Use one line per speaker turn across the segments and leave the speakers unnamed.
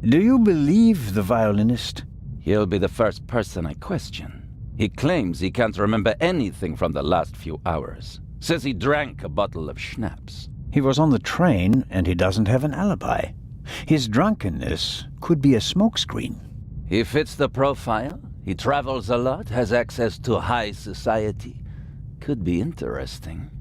Do you believe the violinist?
He'll be the first person I question. He claims he can't remember anything from the last few hours. Says he drank a bottle of schnapps.
He was on the train and he doesn't have an alibi. His drunkenness could be a smokescreen.
He fits the profile. He travels a lot, has access to high society. Could be interesting.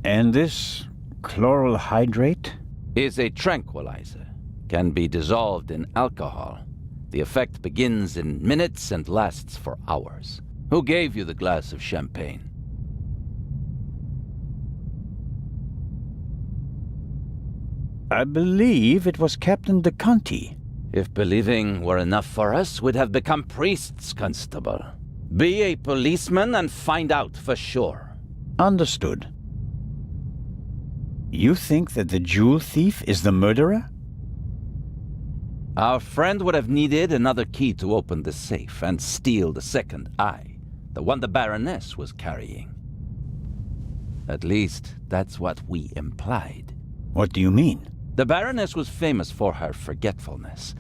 And this chloral hydrate?
Is a tranquilizer. Can be dissolved in alcohol. The effect begins in minutes and lasts for hours. Who gave you the glass of champagne?
I believe it was Captain de Conti.
If believing were enough for us, we'd have become priests, Constable. Be a policeman and find out for sure.
Understood. You think that the jewel thief is the murderer?
Our friend would have needed another key to open the safe and steal the second eye, the one the Baroness was carrying. At least, that's what we implied.
What do you mean?
The Baroness was famous for her forgetfulness.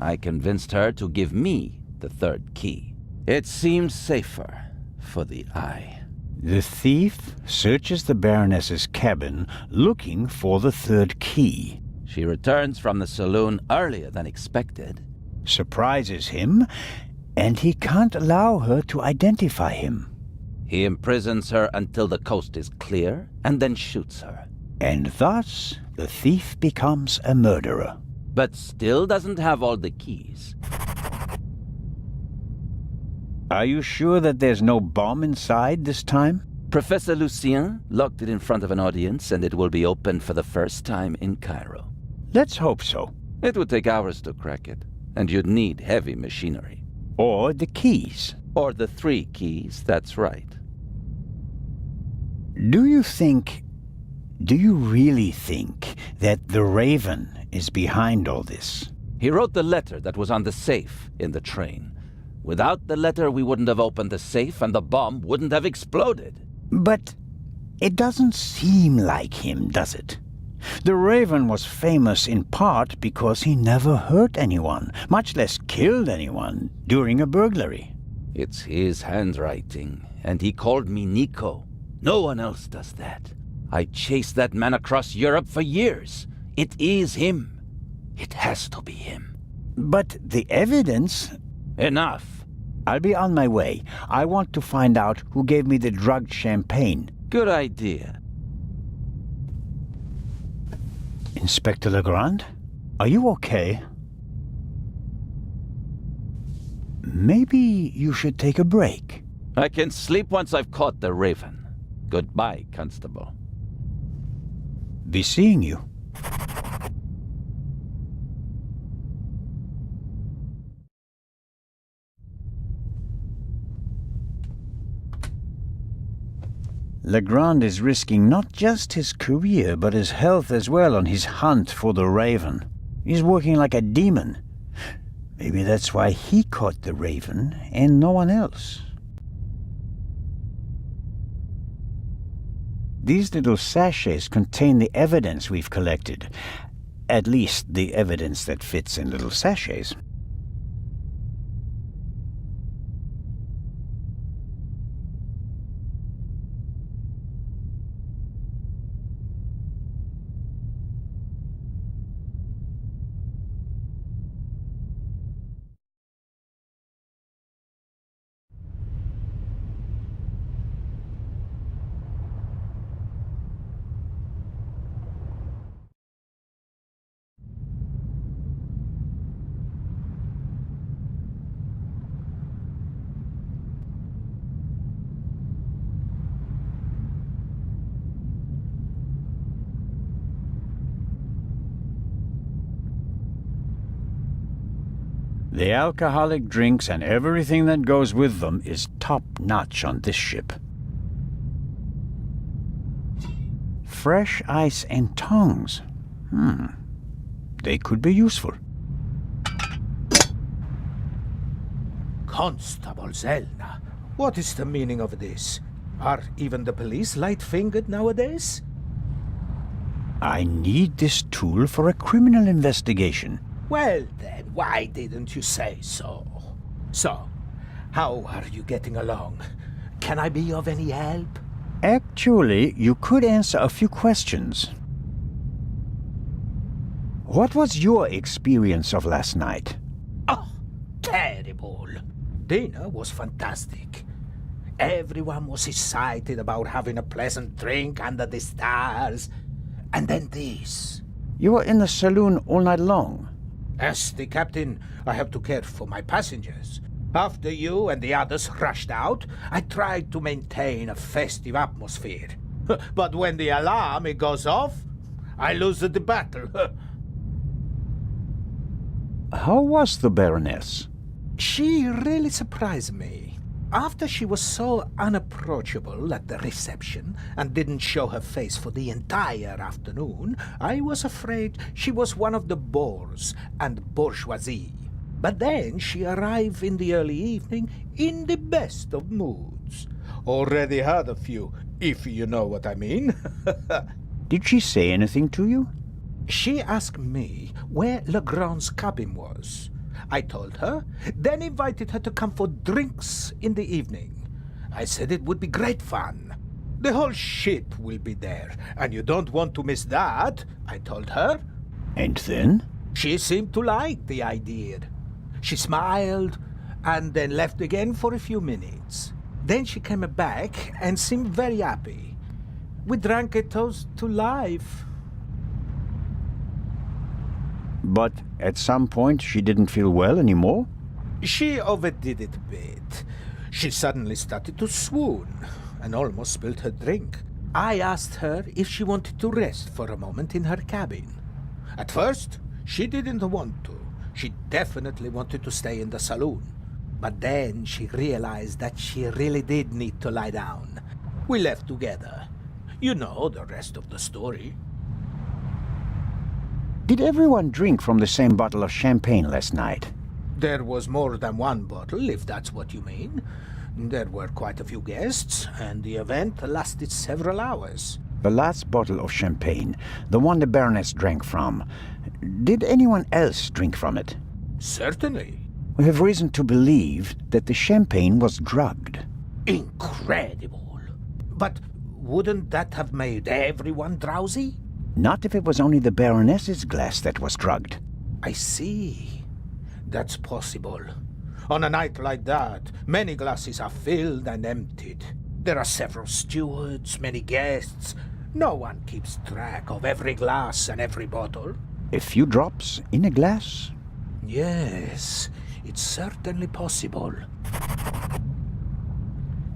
I convinced her to give me the third key. It seems safer for the eye.
The thief searches the Baroness's cabin looking for the third key.
She returns from the saloon earlier than expected.
Surprises him, and he can't allow her to identify him.
He imprisons her until the coast is clear, and then shoots her.
And thus, the thief becomes a murderer.
But still doesn't have all the keys.
Are you sure that there's no bomb inside this time?
Professor Lucien locked it in front of an audience, and it will be opened for the first time in Cairo.
Let's hope so.
It would take hours to crack it, and you'd need heavy machinery.
Or the keys.
Or the 3 keys, that's right.
Do you really think that the Raven is behind all this?
He wrote the letter that was on the safe in the train. Without the letter, we wouldn't have opened the safe and the bomb wouldn't have exploded.
But it doesn't seem like him, does it? The Raven was famous in part because he never hurt anyone, much less killed anyone, during a burglary.
It's his handwriting, and he called me Nico. No one else does that. I chased that man across Europe for years. It is him. It has to be him.
But the evidence...
Enough.
I'll be on my way. I want to find out who gave me the drugged champagne.
Good idea.
Inspector Legrand? Are you okay? Maybe you should take a break.
I can sleep once I've caught the Raven. Goodbye, Constable.
Be seeing you. Legrand is risking not just his career, but his health as well on his hunt for the Raven. He's working like a demon. Maybe that's why he caught the Raven and no one else. These little sachets contain the evidence we've collected. At least the evidence that fits in little sachets. The alcoholic drinks and everything that goes with them is top-notch on this ship. Fresh ice and tongs. They could be useful.
Constable Zelna, what is the meaning of this? Are even the police light-fingered nowadays?
I need this tool for a criminal investigation.
Well then, why didn't you say so? So, how are you getting along? Can I be of any help?
Actually, you could answer a few questions. What was your experience of last night?
Oh, terrible. Dinner was fantastic. Everyone was excited about having a pleasant drink under the stars. And then this.
You were in the saloon all night long.
As the captain, I have to care for my passengers. After you and the others rushed out, I tried to maintain a festive atmosphere. But when the alarm it goes off, I lose the battle.
How was the Baroness?
She really surprised me. After she was so unapproachable at the reception and didn't show her face for the entire afternoon, I was afraid she was one of the bores and bourgeoisie. But then she arrived in the early evening in the best of moods. Already had a few, if you know what I mean.
Did she say anything to you?
She asked me where Legrand's cabin was. I told her, then invited her to come for drinks in the evening. I said it would be great fun. The whole ship will be there, and you don't want to miss that, I told her.
And then?
She seemed to like the idea. She smiled, and then left again for a few minutes. Then she came back and seemed very happy. We drank a toast to life.
But at some point she didn't feel well anymore?
She overdid it a bit. She suddenly started to swoon and almost spilled her drink. I asked her if she wanted to rest for a moment in her cabin. At first, she didn't want to. She definitely wanted to stay in the saloon. But then she realized that she really did need to lie down. We left together. You know the rest of the story.
Did everyone drink from the same bottle of champagne last night?
There was more than one bottle, if that's what you mean. There were quite a few guests, and the event lasted several hours.
The last bottle of champagne, the one the Baroness drank from, did anyone else drink from it?
Certainly.
We have reason to believe that the champagne was drugged.
Incredible. But wouldn't that have made everyone drowsy?
Not if it was only the Baroness's glass that was drugged.
I see. That's possible. On a night like that, many glasses are filled and emptied. There are several stewards, many guests. No one keeps track of every glass and every bottle.
A few drops in a glass?
Yes, it's certainly possible.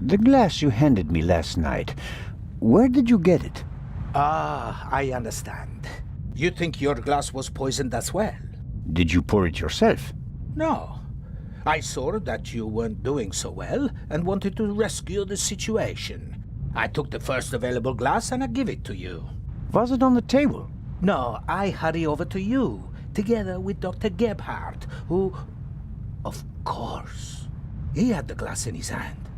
The glass you handed me last night, where did you get it?
Ah, I understand. You think your glass was poisoned as well?
Did you pour it yourself?
No. I saw that you weren't doing so well and wanted to rescue the situation. I took the first available glass and I give it to you.
Was it on the table?
No, I hurry over to you, together with Dr. Gebhardt, who... Of course. He had the glass in his hand.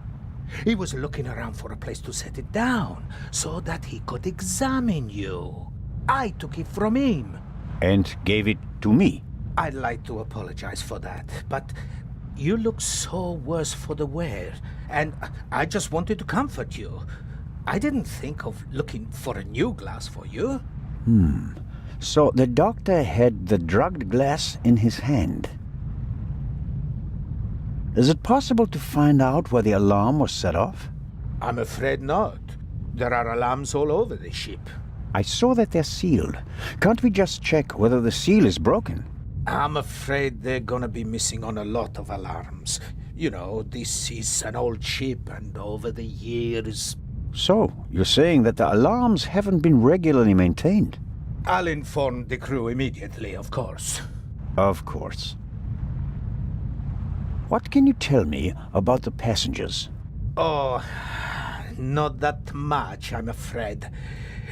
He was looking around for a place to set it down, so that he could examine you. I took it from him.
And gave it to me?
I'd like to apologize for that, but you look so worse for the wear, and I just wanted to comfort you. I didn't think of looking for a new glass for you.
So the doctor had the drugged glass in his hand. Is it possible to find out where the alarm was set off?
I'm afraid not. There are alarms all over the ship.
I saw that they're sealed. Can't we just check whether the seal is broken?
I'm afraid they're gonna be missing on a lot of alarms. You know, this is an old ship, and over the years...
So, you're saying that the alarms haven't been regularly maintained?
I'll inform the crew immediately, of course.
Of course. What can you tell me about the passengers?
Oh, not that much, I'm afraid.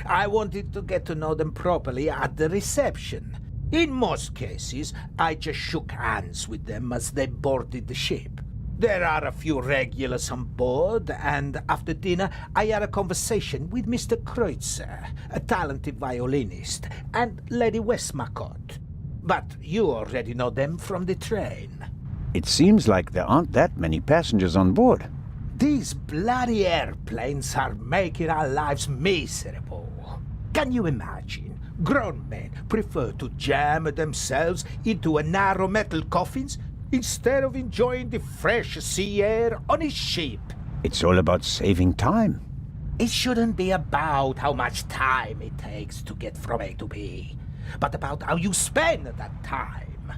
I wanted to get to know them properly at the reception. In most cases, I just shook hands with them as they boarded the ship. There are a few regulars on board, and after dinner I had a conversation with Mr. Kreutzer, a talented violinist, and Lady Westmacott. But you already know them from the train.
It seems like there aren't that many passengers on board.
These bloody airplanes are making our lives miserable. Can you imagine? Grown men prefer to jam themselves into a narrow metal coffins instead of enjoying the fresh sea air on a ship.
It's all about saving time.
It shouldn't be about how much time it takes to get from A to B, but about how you spend that time.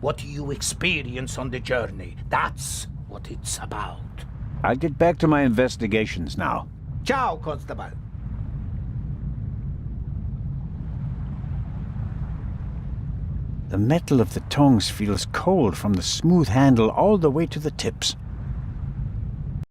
What you experience on the journey, that's what it's about.
I'll get back to my investigations now.
Ciao, Constable.
The metal of the tongs feels cold from the smooth handle all the way to the tips.